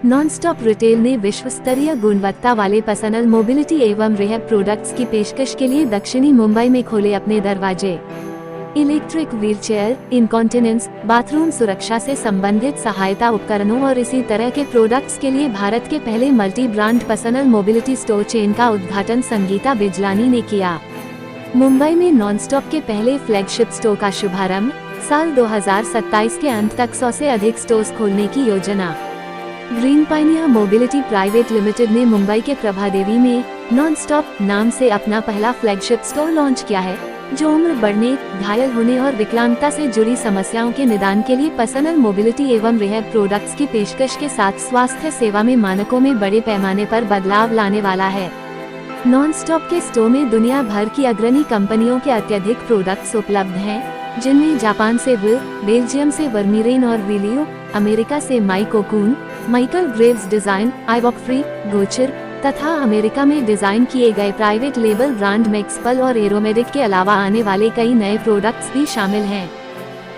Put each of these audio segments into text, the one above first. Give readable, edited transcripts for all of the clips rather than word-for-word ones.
Non-stop retail ने विश्व स्तरीय गुणवत्ता वाले पर्सनल मोबिलिटी एवं रिहैब प्रोडक्ट्स की पेशकश के लिए दक्षिणी मुंबई में खोले अपने दरवाजे। इलेक्ट्रिक व्हीलचेयर, इनकॉन्टिनेंस, बाथरूम सुरक्षा से संबंधित सहायता उपकरणों और इसी तरह के प्रोडक्ट्स के लिए भारत के पहले multi brand personal mobility store chain का उद्घाटन संगीता बिजलानी ने किया। मुंबई में नॉनस्टॉप के पहले फ्लैगशिप स्टोर का शुभारंभ, साल 2027 के अंत तक 100 से अधिक स्टोर्स खोलने की योजना। Green pioneer mobility private limited ने मुंबई के प्रभादेवी में नॉनस्टॉप नाम से अपना पहला फ्लैगशिप स्टोर लॉन्च किया है, जो उम्र बढ़ने, घायल होने और विकलांगता से जुड़ी समस्याओं के निदान के लिए पर्सनल मोबिलिटी एवं रिहैब प्रोडक्ट्स की पेशकश के साथ स्वास्थ्य सेवा में मानकों में बड़े पैमाने पर बदलाव लाने वाला है। नॉनस्टॉप के स्टोर में दुनिया भर की अग्रणी कंपनियों के अत्यधिक प्रोडक्ट्स उपलब्ध हैं, जिनमें जापान से विल, बेल्जियम से वर्मीरेन और विलियो, अमेरिका से माइकोकून, माइकल ग्रेव्स डिजाइन, आईवॉक फ्री, गोचर तथा अमेरिका में डिजाइन किए गए प्राइवेट लेबल ब्रांड मैक्सपल और एरोमेडिक के अलावा आने वाले कई नए प्रोडक्ट्स भी शामिल हैं।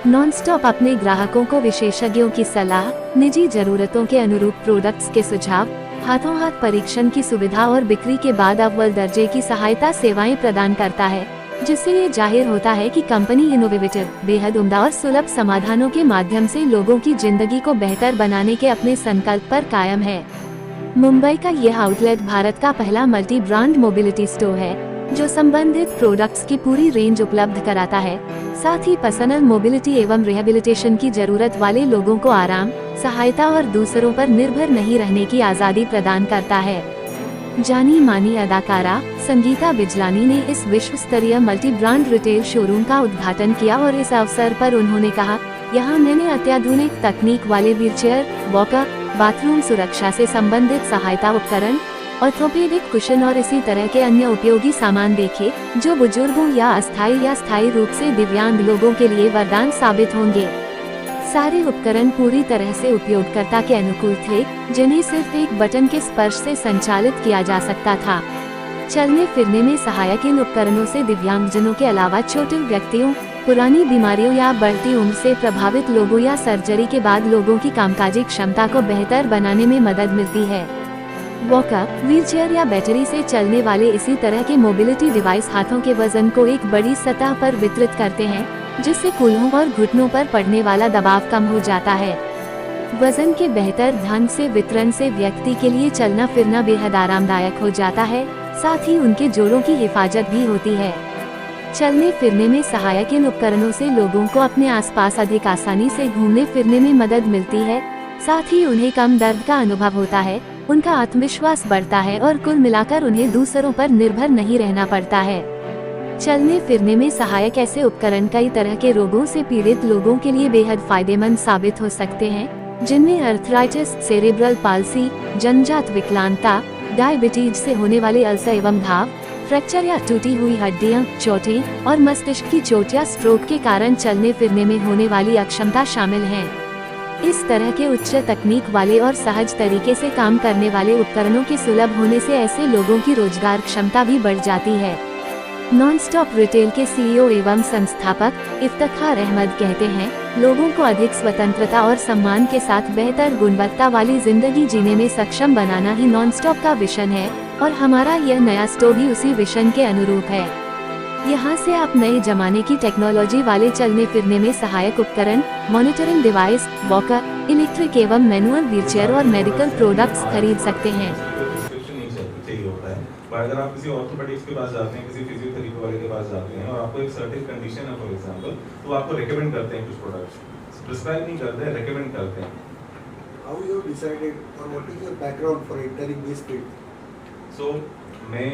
नॉनस्टॉप अपने ग्राहकों को विशेषज्ञों की सलाह, निजी जरूरतों के अनुरूप प्रोडक्ट्स के सुझाव, हाथों हाथ परीक्षण की सुविधा और बिक्री के बाद अव्वल दर्जे की सहायता सेवाएं प्रदान करता है, जिससे ये जाहिर होता है कि कंपनी इनोवेटिव, बेहद उम्दा और सुलभ समाधानों के माध्यम से लोगों की जिंदगी को बेहतर बनाने के अपने संकल्प पर कायम है। मुंबई का यह आउटलेट भारत का पहला मल्टी ब्रांड मोबिलिटी स्टोर है, जो संबंधित प्रोडक्ट्स की पूरी रेंज उपलब्ध कराता है। साथ ही पर्सनल मोबिलिटी एवं रिहेबिलिटेशन की जरूरत वाले लोगों को आराम, सहायता और दूसरों पर निर्भर नहीं रहने की आज़ादी प्रदान करता है। जानी मानी अदाकारा संगीता बिजलानी ने इस विश्व स्तरीय मल्टी ब्रांड रिटेल शोरूम का उद्घाटन किया और इस अवसर पर उन्होंने कहा, यहाँ मैंने अत्याधुनिक तकनीक वाले व्हीलचेयर, वॉकर, बाथरूम सुरक्षा से संबंधित सहायता उपकरण, ऑर्थोपेडिक कुशन और इसी तरह के अन्य उपयोगी सामान देखे, जो बुजुर्गों या अस्थायी या स्थायी रूप से दिव्यांग लोगों के लिए वरदान साबित होंगे। सारे उपकरण पूरी तरह से उपयोगकर्ता के अनुकूल थे, जिन्हें सिर्फ एक बटन के स्पर्श से संचालित किया जा सकता था। चलने फिरने में सहायक इन उपकरणों से दिव्यांगजनों के अलावा छोटे व्यक्तियों, पुरानी बीमारियों या बढ़ती उम्र से प्रभावित लोगों या सर्जरी के बाद लोगों की कामकाजी क्षमता को बेहतर बनाने में मदद मिलती है। वॉकर, व्हीलचेयर या बैटरी से चलने वाले इसी तरह के मोबिलिटी डिवाइस हाथों के वजन को एक बड़ी सतह पर वितरित करते हैं, जिससे कूल्हों और घुटनों पर पड़ने वाला दबाव कम हो जाता है। वजन के बेहतर ढंग से वितरण से व्यक्ति के लिए चलना फिरना बेहद आरामदायक हो जाता है, साथ ही उनके जोड़ों की हिफाजत भी होती है। चलने फिरने में सहायक इन उपकरणों से लोगों को अपने आसपास अधिक आसानी से घूमने फिरने में मदद मिलती है, साथ ही उन्हें कम दर्द का अनुभव होता है, उनका आत्मविश्वास बढ़ता है और कुल मिलाकर उन्हें दूसरों पर निर्भर नहीं रहना पड़ता है। चलने फिरने में सहायक ऐसे उपकरण कई तरह के रोगों से पीड़ित लोगों के लिए बेहद फायदेमंद साबित हो सकते हैं, जिनमें अर्थराइटिस, सेरेब्रल पाल्सी, जन्मजात विकलांगता, डायबिटीज से होने वाले अल्सर एवं घाव, फ्रैक्चर या टूटी हुई हड्डियां, चोटें और मस्तिष्क की चोट या स्ट्रोक के कारण चलने फिरने में होने वाली अक्षमता शामिल हैं। इस तरह के उच्च तकनीक वाले और सहज तरीके से काम करने वाले उपकरणों के सुलभ होने से ऐसे लोगों की रोजगार क्षमता भी बढ़ जाती है। नॉनस्टॉप रिटेल के सीईओ एवं संस्थापक इफ्तिखार अहमद कहते हैं, लोगों को अधिक स्वतंत्रता और सम्मान के साथ बेहतर गुणवत्ता वाली जिंदगी जीने में सक्षम बनाना ही नॉनस्टॉप का विजन है और हमारा यह नया स्टोर भी उसी विजन के अनुरूप है। यहाँ से आप नए जमाने की टेक्नोलॉजी वाले चलने फिरने में सहायक उपकरण, मॉनिटरिंग डिवाइस, वॉकर, इलेक्ट्रिक एवं मैनुअल व्हीलचेयर और मेडिकल प्रोडक्ट्स खरीद सकते हैं। अगर आप किसी ऑर्थोपेडिक्स के पास जाते हैं, किसी फिजियोथेरेपी वाले के पास जाते हैं और आपको एक सर्टेन कंडीशन है फॉर एग्जांपल, तो आपको रेकमेंड करते हैं कुछ प्रोडक्ट्स, प्रिस्क्राइब नहीं करते हैं, रेकमेंड करते हैं। हाउ यू डिसाइडेड और what is your background for entering this field? So मैं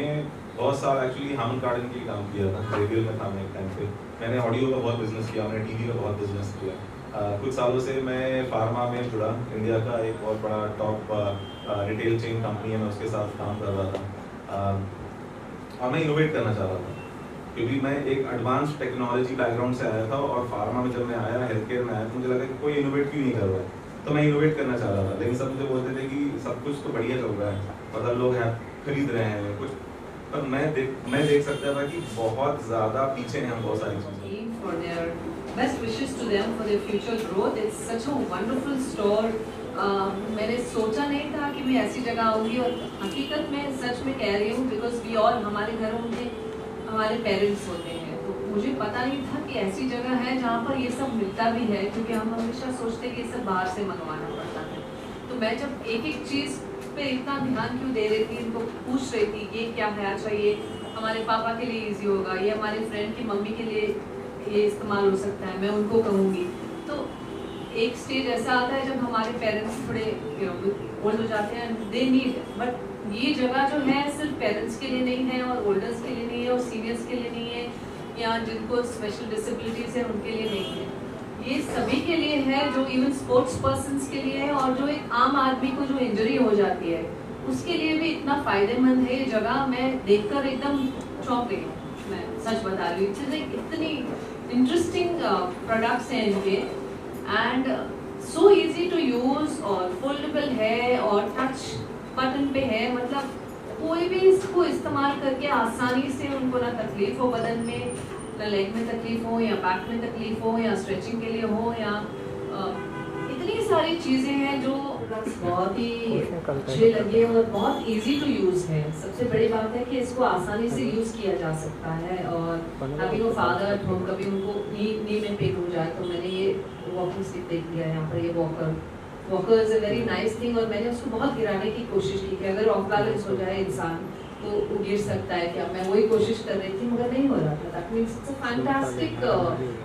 बहुत साल एक्चुअली हामन गार्डन के लिए काम किया था, रेडियो में था मैं एक टाइम पे। मैंने ऑडियो का बहुत बिजनेस किया, मैंने टीवी का बहुत बिजनेस किया। कुछ सालों से मैं फार्मा में जुड़ा, इंडिया का एक बहुत बड़ा टॉप रिटेल चेन कंपनी है, मैं उसके साथ काम कर रहा था और मैं इनोवेट करना चाह रहा था, क्योंकि मैं एक एडवांस टेक्नोलॉजी बैकग्राउंड से आया था और फार्मा में जब मैं आया, हेल्थ केयर में आया, तो मुझे लगा कि कोई इनोवेट क्यों नहीं कर रहा है, तो मैं इनोवेट करना चाह रहा था। लेकिन सब मुझे बोलते थे कि सब कुछ तो बढ़िया चल रहा है, मतलब लोग हैं खरीद रहे हैं कुछ, पर मैं देख सकता था कि बहुत ज़्यादा पीछे हैं हम बहुत सारी चीज़ें। best wishes to them for their future growth. It's such a wonderful store. मैंने सोचा नहीं था कि मैं ऐसी जगह आऊँगी, और हकीकत में सच में कह रही हूँ, बिकॉज वी ऑल, हमारे घरों में हमारे पेरेंट्स होते हैं, तो मुझे पता नहीं था कि ऐसी जगह है जहाँ पर ये सब मिलता भी है, क्योंकि हम हमेशा सोचते कि ये सब बाहर से मंगवाना पड़ता है। तो मैं जब एक एक चीज़ पे इतना ध्यान क्यों दे रही थी, इनको पूछ रही थी ये क्या है, अच्छा ये हमारे पापा के लिए ईजी होगा, ये हमारे फ्रेंड की मम्मी के लिए ये इस्तेमाल हो सकता है, मैं उनको कहूँगी। तो एक स्टेज ऐसा आता है जब हमारे पेरेंट्स थोड़े ओल्ड हो जाते हैं, दे नीड, बट ये जगह जो है सिर्फ पेरेंट्स के लिए नहीं है, और ओल्डर्स के लिए नहीं है, और सीनियर्स के लिए नहीं है, या जिनको स्पेशल डिसेबिलिटीज है उनके लिए नहीं है, ये सभी के लिए है, जो इवन स्पोर्ट्स पर्सन्स के लिए है, और जो एक आम आदमी को जो इंजरी हो जाती है उसके लिए भी इतना फायदेमंद है ये जगह। मैं देखकर एकदम चौंक गई, मैं सच बता रही हूँ, इतनी इंटरेस्टिंग प्रोडक्ट्स हैं इनके, and so easy to use, और फोल्डेबल है, और टच बटन पे है, मतलब कोई भी इसको इस्तेमाल करके आसानी से, उनको ना तकलीफ हो बदन में, ना लेग में तकलीफ हो, या बैक में तकलीफ हो, या स्ट्रेचिंग के लिए हो, या इतनी सारी चीज़ें हैं जो बहुत ही अच्छे लगे और बहुत इजी टू यूज़ है। सबसे बड़ी बात है कि इसको आसानी से यूज़ किया जा सकता है, और अभी वो फादर एट होम कभी उनको नी में पेन हो जाए, तो मैंने ये वॉकिंग स्टिक देख लिया यहाँ पर, ये walker is a very nice thing, और मैंने उसको बहुत गिराने की कोशिश की कि अगर ऑफ बैलेंस हो जाए इंसान तो वो गिर सकता है क्या, मैं वही कोशिश कर रही थी मगर नहीं हो रहा था। That means it's a fantastic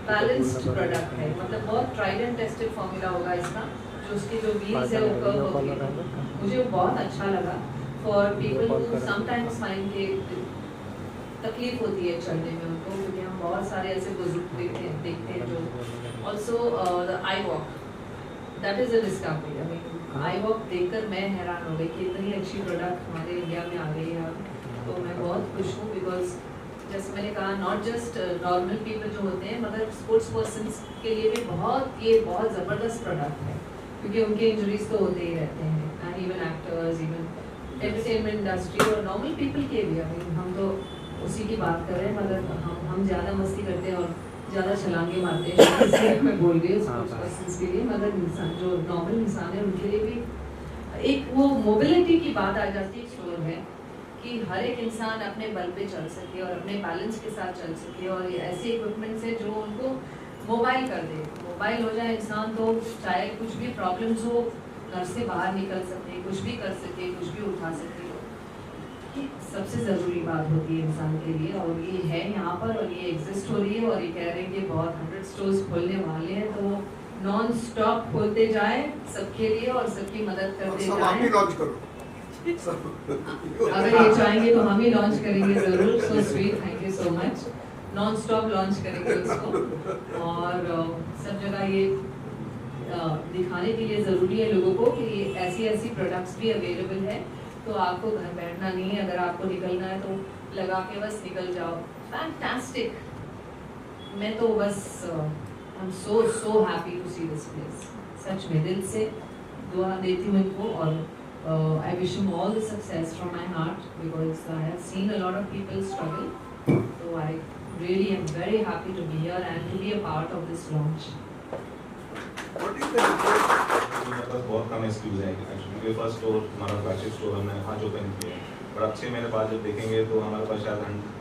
balanced product है, मतलब बहुत ट्राइड एंड टेस्टेड फॉर्मूला होगा इसका, जो उसकी जो व्हील्स है वो कर्व होती है, मुझे वो बहुत अच्छा लगा। For people who sometimes find के तकलीफ होती है चलने में उनको, क्योंकि हम बहुत सारे ऐसे बुजुर्ग देखते हैं जो also the I walk, that is a discovery. I mean I walk देखकर मैं हैरान हो गई कि इतनी अच्छी प्रोडक्ट हमारे इंडिया में आ गई है, तो मैं बहुत खुश हूँ, बिकॉज जैसे मैंने कहा नॉट जस्ट नॉर्मल पीपल जो होते हैं, मगर स्पोर्ट्स पर्सन्स के लिए भी ये बहुत ज़बरदस्त प्रोडक्ट है, क्योंकि उनके इंजरीज तो होते ही रहते हैं, and even actors, even entertainment industry और नॉर्मल पीपल के भी। आई मीन हम तो उसी की बात कर रहे हैं, मगर हम ज़्यादा मस्ती करते हैं और ज़्यादा छलांगे मारते हैं, इसलिए मैं बोल रही हूँ स्पोर्ट्स पर्सन्स के लिए, मगर इंसान जो नॉर्मल इंसान है उनके लिए भी एक वो मोबिलिटी की बात आ जाती है में, कि हर एक इंसान अपने बल पे चल सके और अपने बैलेंस के साथ चल सके, और ये ऐसे इक्विपमेंट्स है जो उनको मोबाइल कर दे। मोबाइल हो जाए इंसान तो चाहे कुछ भी प्रॉब्लम्स हो, घर से बाहर निकल सके, कुछ भी कर सके, कुछ भी उठा सके, सबसे ज़रूरी बात होती है इंसान के लिए, और ये है यहाँ पर, और ये एग्जिस्ट हो रही है, और ये कह रहे हैं कि बहुत 100 स्टोर्स खोलने वाले हैं, तो नॉन स्टॉप खोलते जाए सबके लिए और सबकी मदद करते जाए। लॉन्च करो अगर ये चाहेंगे तो हम ही लॉन्च करेंगे ज़रूर। So sweet, thank you so much. Non stop launch करेंगे उसको, और सब जगह ये दिखाने के लिए ज़रूरी है लोगों को कि ऐसी ऐसी प्रोडक्ट्स भी अवेलेबल है, तो आपको घर बैठना नहीं है, अगर आपको निकलना है तो लगा के बस निकल जाओ। फैंटास्टिक, मैं तो बस I am so happy to see this place. सच में दिल से दुआ देती हूँ इनको, और I wish him all the success from my heart, because I have seen a lot of people struggle, तो I really am very happy to be here and to be a part of this launch. मेरे पास बहुत कम excuse हैं actually, मेरे first store हमारा flagship store हमने आज ओपन किया है, और अब 6 महीने बाद जब देखेंगे तो हमारे पास शायद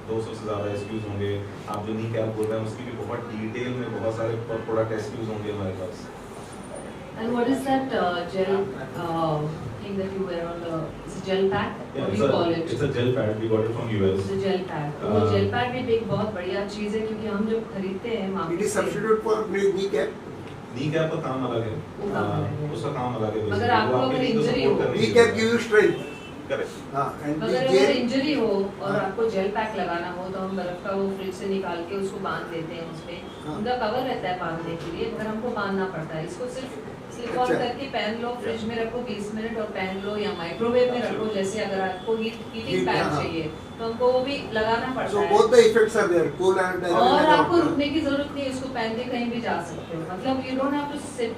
200 से ज़्यादा एक्सक्यूज होंगे। आप जो नी कैप बोल रहे हैं उसकी भी बहुत डिटेल में बहुत सारे प्रोडक्ट एक्सक्यूज होंगे हमारे पास। And what is that gel thing that you wear on the? It's a gel pad. Yeah, what do you call it? It's a gel pad. We got it from US. It's a gel pad. वो gel pad भी एक बहुत बढ़िया चीज़ है, क्योंकि हम जब खरीदते हैं It is substitute for knee cap. Knee cap का काम अलग है, उसका काम अलग है। मगर आपको अगर इंजरी हो, knee cap give you strength. Correct. अगर अगर इंजरी हो और आपको जेल पैक लगाना हो, तो हम बर्फ का वो फ्रिज से निकाल के उसको बांध देते हैं, उसमें उनका कवर रहता है बांधने के लिए, मगर हमको बांधना पड़ता है। इसको सिर्फ स्लिप ऑन करके पहन लो, फ्रिज में रखो 20 मिनट और पहन लो, या माइक्रोवेव में रखो, जैसे अगर आपको हीटिंग पैड चाहिए तो हमको वो भी लगाना पड़ता है। both the effects are there, cool and और आपको रुकने की जरूरत नहीं, उसको पहन के कहीं भी जा सकते हो, मतलब you don't have to sit.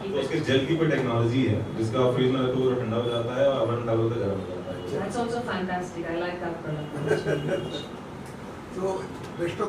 तो उसके जेल की कोई टेक्नोलॉजी है जिसका फ्रिज में रखो तो ठंडा हो जाता है, और ओवन डालो तो गर्म हो जाता है। That's also fantastic. I like that product. so best of